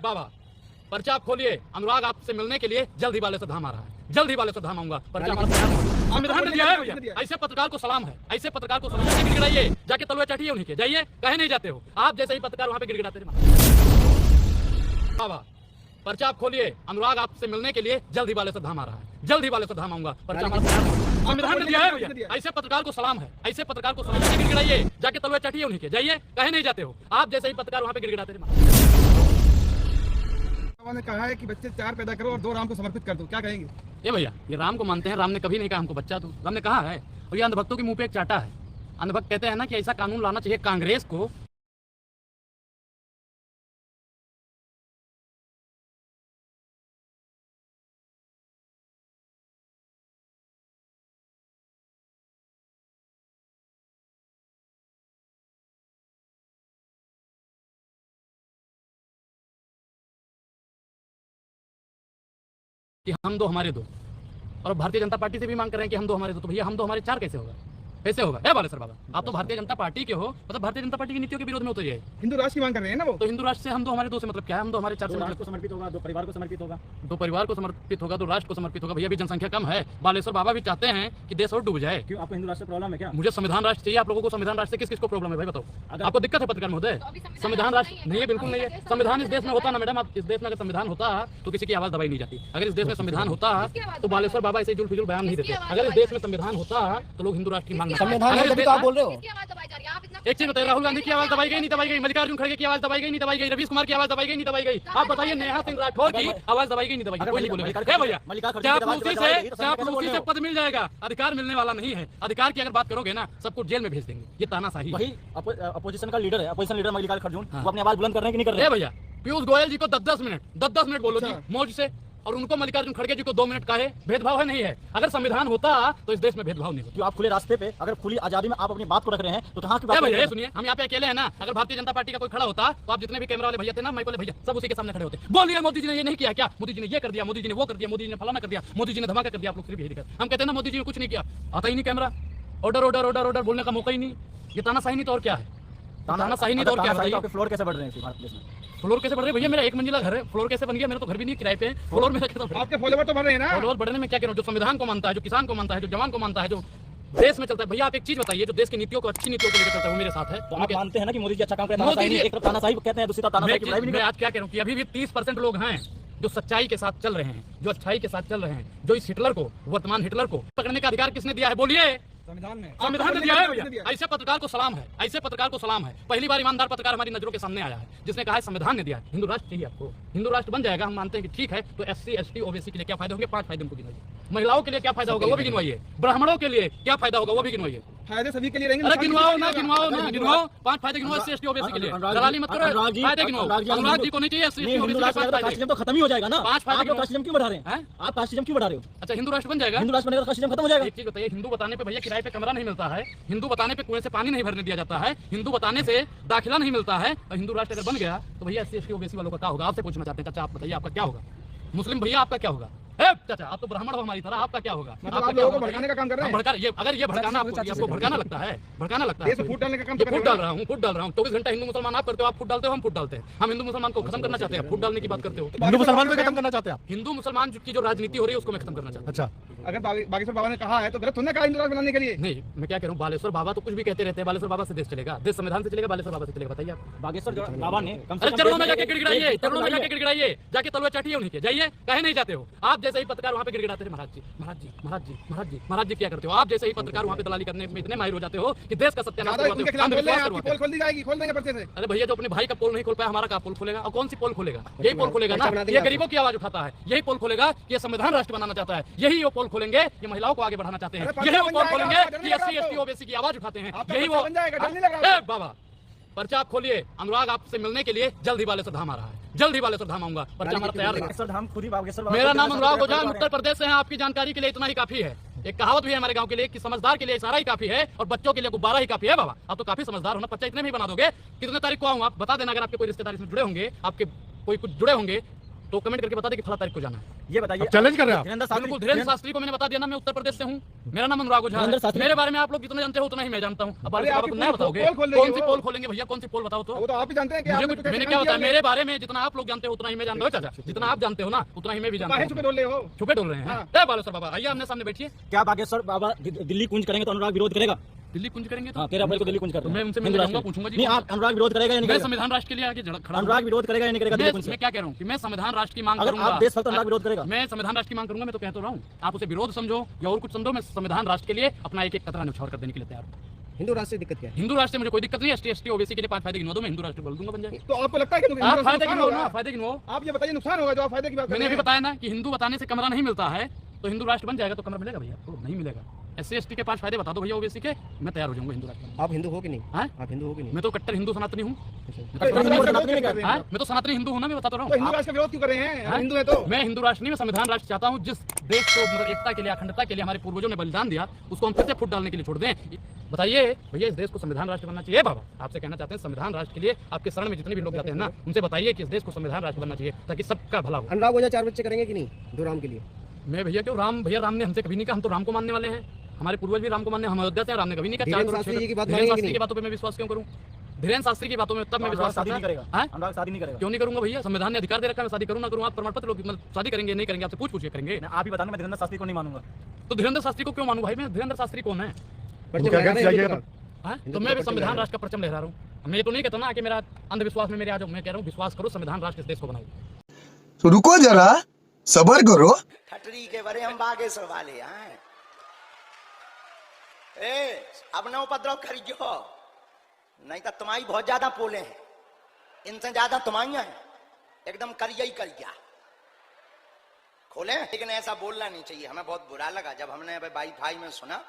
बाबा पर्चा आप खोलिए। अनुराग आपसे मिलने के लिए जल्द ही वाले से धाम आ रहा है, जल्द ही वाले से धाम आऊंगा। पर्चा हमारा तैयार है, संविधान ने दिया है भैया। ऐसे पत्रकार को सलाम है, ऐसे पत्रकार को सलाम है। गिड़गिड़ाइए, जाके तलवे चटिए उन्हीं के, जाइए, कहे नहीं जाते हो आप जैसे ही पत्रकार वहां पे गिड़गिड़ाते बाबा। पर्चा आप खोलिए। अनुराग आपसे मिलने के लिए जल्द ही वाले से धाम आ रहा है, जल्द ही वाले से धाम आऊंगा। पर्चा हमारा तैयार है, संविधान ने दिया है भैया। ऐसे पत्रकार को सलाम है, ऐसे पत्रकार को सलाम है। गिड़गिड़ाइए, जाके तलवे चटिए उन्हीं के, जाइए, कहे नहीं जाते हो आप जैसे ही पत्रकार वहां पे गिड़गिड़ाते ने कहा है कि बच्चे 4 पैदा करो और 2 राम को समर्पित कर दो, क्या कहेंगे? ये भैया, ये राम को मानते हैं, राम ने कभी नहीं कहा हमको बच्चा दो, राम ने कहा है। और ये अंधभक्तों के मुंह पे एक चाटा है। अंधभक्त कहते हैं ना कि ऐसा कानून लाना चाहिए कांग्रेस को कि हम दो हमारे दो, और भारतीय जनता पार्टी से भी मांग कर रहे हैं कि हम दो हमारे दो। तो भैया हम दो हमारे 4 कैसे होगा, कैसे होगा? ए बालेश्वर बाबा, आप तो भारतीय जनता पार्टी के हो, मतलब भारतीय जनता पार्टी की नीतियों के विरोध में उतरिए। हिंदू राष्ट्र की मांग कर रहे हैं ना वो, तो हिंदू राष्ट्र से हम दो हमारे 2 से मतलब क्या है? हम दो हमारे 4 से मतलब को समर्पित होगा, 2 परिवार को समर्पित होगा, 2 परिवार को समर्पित होगा, 2 राष्ट्र को समर्पित होगा। भैया भी जनसंख्या कम है, बालेश्वर बाबा भी चाहते हैं कि देश और डूब जाए। क्यों आपको हिंदू राष्ट्र प्रॉब्लम है क्या? मुझे संविधान राष्ट्र चाहिए। आप लोगों को संविधान राष्ट्र से किस किस को प्रॉब्लम है भाई बताओ? आपको दिक्कत है पत्रकार महोदय? संविधान राष्ट्र नहीं है, बिल्कुल नहीं है। संविधान इस देश में होता ना मैडम, आप इस देश में अगर संविधान होता तो किसी की आवाज दबाई नहीं जाती। अगर इस देश में संविधान होता तो बालेश्वर बाबा ऐसे जुल फिजुल बयान नहीं देते। अगर इस देश में संविधान होता तो लोग हिंदू राष्ट्र की मांग बोल रहे हो। एक चीज बताइए, राहुल गांधी की आवाज दबाई गई नहीं दबाई गई? मल्लिकार्जुन खड़गे की आवाज दबाई गई नहीं दबाई गई? रवीश कुमार की आवाज दबाई गई नहीं दबाई गई? आप बताइए, नेहा सिंह राठौर की आवाज दबाई गई नहीं दबाई गई? कोई नहीं बोलेगा। क्या भैया, चापलूसी से पद मिल जाएगा, अधिकार मिलने वाला नहीं है। अधिकार की अगर बात करोगे ना, सबको जेल में भेज देंगे। ये तानाशाही। वही अपोजिशन का लीडर है, अपोजिशन लीडर मल्लिकार्जुन खड़गे, वो अपनी आवाज बुलंद कर रहे हैं कि नहीं कर रहे? भैया पीयूष गोयल जी को 10-10 मिनट बोलो जी मौज से, और उनको मल्लिकार्जुन खड़गे जी को 2 मिनट का है। भेदभाव है नहीं है? अगर संविधान होता तो इस देश में भेदभाव नहीं होता। जो आप खुले रास्ते पे, अगर खुली आजादी में आप अपनी बात को रख रहे हैं तो कहाँ की बात? भैया सुनिए, हम यहाँ पे अकेले हैं ना। अगर भारतीय जनता पार्टी का कोई खड़ा होता तो आप जितने भी कैमरा वाले भैया थे ना, माइक वाले भैया, सब उसी के सामने खड़े होते। बोलिए मोदी जी ने ये नहीं किया क्या? मोदी जी ने ये कर दिया, मोदी जी ने वो कर दिया, मोदी जी ने फलाना कर दिया, मोदी जी ने धमाका कर दिया। आप लोग सिर्फ यही दिखा। हम कहते हैं ना मोदी जी ने कुछ नहीं किया, आता ही नहीं camera. Order order order order बोलने का मौका ही नहीं। ये तानाशाही नहीं तो और क्या है? तानाशाही नहीं तो और क्या है? फ्लोर कैसे बढ़ रहे हैं भारत देश में? फ्लोर कैसे बढ़ रहे हैं भैया? मेरा 1 मंजिला घर है, फ्लोर कैसे बन गया? मेरा तो घर भी नहीं किराए पे, फ्लोर में आपके फॉलोवर तो बढ़ रहे हैं ना। फ्लोर बढ़ने में क्या करूं? जो संविधान को मानता है, जो किसान को मानता है, जो जवान को मानता है, जो देश में चलता है। भैया आप एक चीज बताइए, जो देश की नीतियों को, अच्छी नीतियों को लेकर चलता है, वो मेरे साथ है। तो आप मानते हैं ना कि मोदी जी अच्छा काम कर रहे हैं? मोदी जी एक तरफ तानाशाही कहते हैं, दूसरी तरफ तानाशाही मैं आज क्या कह रहा हूं कि अभी भी 30% लोग हैं जो सच्चाई के साथ चल रहे हैं, जो अच्छाई के साथ चल रहे हैं, जो इस हिटलर को, वर्तमान हिटलर को पकड़ने का अधिकार किसने दिया है? बोलिए। संविधान ने दिया है भैया। ऐसे पत्रकार को सलाम है, ऐसे पत्रकार को सलाम है। पहली बार ईमानदार पत्रकार हमारी नजरों के सामने आया है जिसने कहा है संविधान ने दिया है। हिंदू राष्ट्र चाहिए आपको, हिंदू राष्ट्र बन जाएगा, हम मानते हैं कि ठीक है। तो SC ST OBC के लिए क्या फायदे होंगे? 5 फायदे हमको गिनवाइए। महिलाओं के लिए क्या फायदा होगा वो भी गिनवाइए। ब्राह्मणों के लिए क्या फायदा होगा वो भी गिनवाइए। फायदे सभी के लिए रहेंगे। अरे गिनवाओ ना, गिनवाओ ना, गिनवाओ। 5 फायदे गिनवाओ SC ST OBC के लिए। दलाली मत करो, फायदे गिनवाओ। अनुराग जी को नहीं चाहिए SC ST OBC के 5 फायदे तो खत्म ही हो जाएगा ना। 5 फायदे कास्टिज्म क्यों बढ़ा रहे हैं? आप कास्टिज्म क्यों बढ़ा रहे हो? अच्छा हिंदू राष्ट्र बन जाएगा? हिंदू राष्ट्र बनेगा तो कास्टिज्म खत्म हो जाएगा। एक चीज बताइए, हिंदू बताने पे भैया किराए पे कमरा नहीं मिलता है, हिंदू बताने पे कुएं से पानी नहीं भरने दिया जाता है, हिंदू बताने से दाखिला नहीं मिलता है। और हिंदू राष्ट्र अगर बन गया तो भैया SC ST OBC वालों का क्या होगा? आपसे पूछना चाहते हैं। चाचा आप बताइए, आपका क्या होगा? मुस्लिम भैया आपका क्या होगा? चाचा आप तो ब्राह्मण हो हमारी तरह, आपका क्या होगा? मतलब आप लोगों को भड़काने का काम कर रहे हैं। अगर ये भड़काना आपको भड़काना लगता है, भड़काना लगता है, फूट डालने का काम फूट डाल रहा हूँ, फूट डाल रहा हूँ। 24 घंटा हिंदू मुसलमान आप करते हो, आप फूट डालते हो, हम फूट डालते हैं। हम हिंदू मुसलमान को खत्म करना चाहते हैं, फूट डालने की बात करते हो। हिंदू मुसलमान को खत्म करना चाहते हैं आप? हिंदू मुसलमान की जो राजनीति हो रही है उसको मैं खत्म करना चाहता हूँ। अच्छा, अगर बागेश्वर बाबा ने कहा है तो गलत होने का हिंदू राष्ट्र बनाने के लिए? नहीं, मैं क्या कह रहा हूँ, बालेश्वर बाबा तो कुछ भी कहते रहते हैं। बालेश्वर बाबा से देश चलेगा, देश संविधान से चलेगा, बालेश्वर बाबा से चलेगा? बताइए आप। बागेश्वर बाबा ने चरणों में जाके गिड़गिड़ाइए, चरणों में जाके गिड़गिड़ाइए, जाके तलवे चटिए उन्हीं के, जाइए, कहे नहीं जाते हो आप जैसे ही पत्रकार वहाँ पे गिड़गिड़ाते हैं। महाराज जी, महाराज जी, महाराज जी, महाराज जी, महाराज जी क्या करते हो? आप जैसे ही पत्रकार वहाँ पे दलाली करने में इतने माहिर हो जाते हो कि देश का सत्यानाश करवाते हो। खोल दी जाएगी, खोल देंगे पर्चे से। अरे भैया जो अपने भाई का पोल नहीं खोल पाया, हमारा का पोल खोलेगा? और कौन सी पोल खोलेगा? यही पोल खोलेगा ना, ये गरीबों की आवाज उठाता है। यही पोल खोलेगा कि ये संविधान राष्ट्र बनाना चाहता है। यही वो पोल खोलेंगे ये महिलाओं को आगे बढ़ाना चाहते हैं। यही वो पोल खोलेंगे कि SC ST OBC की आवाज उठाते हैं। यही वो बाबा। पर्चा आप खोलिए। अनुराग आपसे मिलने के लिए जल्द ही वाले से धाम आ रहा है, जल्द ही वाले से धाम आऊंगा। पर्चा हमारा तैयार है। मेरा नाम अनुराग ओझा, उत्तर प्रदेश से है। आपकी जानकारी के लिए इतना ही काफी है। एक कहावत भी है हमारे गांव के लिए कि समझदार के लिए इशारा ही काफी है और बच्चों के लिए गुब्बारा ही काफी है। बाबा आप तो काफी समझदार हो ना, पर्चा इतने में ही बना दोगे? कितने तारीख को आऊँ आप बता देना। अगर आपके कोई रिश्तेदार इसमें जुड़े होंगे, आपके कोई कुछ जुड़े होंगे तो कमेंट करके बता दे कि फला तारीख को जाना है। ये बताइए चैलेंज कर रहे हैं आप। धीरेन्द्र शास्त्री, बिल्कुल, धीरेन्द्र शास्त्री को मैंने बता दिया ना, मैं उत्तर प्रदेश से हूँ, मेरा नाम अनुराग ओझा धीरेन्द्र है। शास्त्री- मेरे बारे में आप लोग जितना जानते हो उतना ही मैं जानता हूँ। अब अरे बाबा आपकी को नहीं बताओगे, पोल खोल देंगे कौन सी वो। पोल खोलेंगे भैया, कौन सी पोल बताओ तो। वो तो आप ही जानते हैं कि मुझे आपने कुछ तो मैंने कैसे क्या किया बताया, है? मेरे बारे में जितना आप लोग जानते हो उतना ही मैं जानता हूँ चाचा, जितना आप जानते हो ना उतना ही मैं भी जानता काहे हूँ। छुपे डोल रहे हो? छुपे डोल रहे हैं हाँ। ए बालेश्वर बाबा, आइए आमने सामने बैठिए। क्या बागेश्वर बाबा दिल्ली कुंज करेंगे तो अनुराग विरोध करेगा? दिल्ली कुंज करेंगे तो हाँ, 13 अप्रैल को दिल्ली कुंज करते तो हैं। मैं उनसे हिंदू मिलने राष्ट्र जाऊंगा, के। पूछूंगा जी नहीं, आप अनुराग विरोध करेगा या नहीं मैं करेगा? संविधान राष्ट्र के लिए आगे खड़ा हूं। अनुराग विरोध करेगा या नहीं करेगा दिल्ली कुंज से? मैं क्या कह रहा हूँ कि मैं संविधान राष्ट्र की मांग अगर करूंगा। आप देशभक्त अनुराग विरोध करेगा? मैं संविधान राष्ट्र की मांग करूंगा, मैं तो कह तो रहा हूँ, आप उसे विरोध समझो या और कुछ समझो, मैं संविधान राष्ट्र के लिए अपना एक एक कतरा न्यौछावर कर देने के लिए तैयार हूँ। हिंदू राष्ट्र से दिक्कत क्या है? हिंदू राष्ट्र से मुझे कोई दिक्कत नहीं है, एसटी ओबीसी के लिए 5 फायदे गिनवा दो, मैं हिंदू राष्ट्र बोल दूंगा, बन जाए। तो आपको लगता है कि आप फायदे नुकसान गिनवाओ होगा? ना, फायदे गिनवाओ। आप ये बताइए नुकसान होगा जो आप फायदे की बात कर मैंने रहे अभी हैं। बताया ना कि हिंदू बताने से कमरा नहीं मिलता है, तो हिंदू राष्ट्र बन जाएगा तो कमरा मिलेगा भैया? तो नहीं मिलेगा। एससी एसटी के 5 फायदे बता दो भैया ओबीसी के, मैं तैयार हो जाऊंगा हिंदू राष्ट्र। आप हिंदू हो कि नहीं? हाँ? आप हिंदू हो कि नहीं? मैं तो कट्टर हिंदू सनातनी हूँ। मैं तो सनातनी हिंदू हूँ ना, मैं बताता रहा तो हिंदू हूँ। राष्ट्र का विरोध क्यों कर रहे हैं? हाँ? हिंदू है तो मैं हिंदू राष्ट्र नहीं, मैं संविधान राष्ट्र चाहता हूँ। जिस देश को मतलब एकता के लिए, अखंडता के लिए हमारे पूर्वजों ने बलिदान दिया, उसको हम फिर से फुट डालने के लिए छोड़ दें? बताइए भैया, इस देश को संविधान राष्ट्र बनना चाहिए। बाबा आपसे कहना चाहते हैं संविधान राष्ट्र के लिए आपके शरण में जितने भी लोग जाते हैं ना, उनसे बताइए कि इस देश को संविधान राष्ट्र बनना चाहिए ताकि सबका भला हो। अनुराग ओझा 4 बच्चे करेंगे कि नहीं दो राम के लिए? मैं भैया क्यों, राम भैया, राम ने हमसे कभी नहीं कहा, हम तो राम को मानने वाले हैं, हमारे पूर्वज भी राम को मानने, हम अयोध्या से हैं, राम ने कभी नहीं कहा। धीरेन्द्र शास्त्री जी की बात धीरेन्द्र मानेंगे शास्त्री नहीं? की बातों पे मैं विश्वास क्यों करूं? धीरेन्द्र शास्त्री की बातों में तब मैं अनुराग विश्वास शादी करता नहीं करेगा? हाँ? अनुराग शादी नहीं करेगा? क्यों नहीं करूंगा भैया? संविधान ने अधिकार दे रखा है, मैं शादी करूं ना करूं, आप प्रमाण पत्र लोग मतलब शादी करेंगे नहीं करेंगे आपसे पूछ के करेंगे। आप ही बताना, मैं धीरेन्द्र शास्त्री को नहीं मानूंगा। तो धीरेन्द्र शास्त्री को क्यों मानूं भाई? मैं धीरेन्द्र शास्त्री कौन है? परचम क्या लहरा रहे हैं चाहिए? हिंदू का? हाँ? हिंदू तो का मैं भी परचम संविधान लहरा राष्ट्र का परचम लहरा रहा हूँ। मैं ये तो नहीं कहता ना कि मेरा अंधविश्वास में मेरे आ जाओ, मैं कह रहा हूँ विश्वास करो, संविधान राष्ट्र इस देश को बनाए। तो रुको जरा, सबर करो। ठटरी के बरे हम बागेश्वर वाले हैं। ए, अब ना उपद्रव करियो, नहीं तो तुम्हारी बहुत ज्यादा पोले हैं, इनसे ज्यादा तुम्हारी हैं, एकदम करिया ही करिया खोले। लेकिन ऐसा बोलना नहीं चाहिए, हमें बहुत बुरा लगा जब हमने वाईफाई में सुना,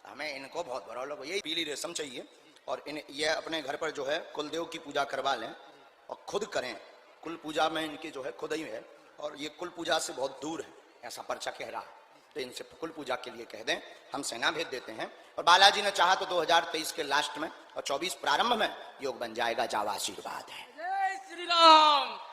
हमें इनको बहुत बुरा लगा। ये पीली रेशम चाहिए और ये अपने घर पर जो है कुलदेव की पूजा करवा लें और खुद करें। कुल पूजा में इनकी जो है खुद ही है, और ये कुल पूजा से बहुत दूर है, ऐसा पर्चा कह रहा है। तो इनसे कुल पूजा के लिए कह दें, हम सेना भेज देते हैं। और बालाजी ने चाहा तो 2023 के लास्ट में और 24 प्रारंभ में योग बन जाएगा। जावा आशीर्वाद है। जय श्री राम।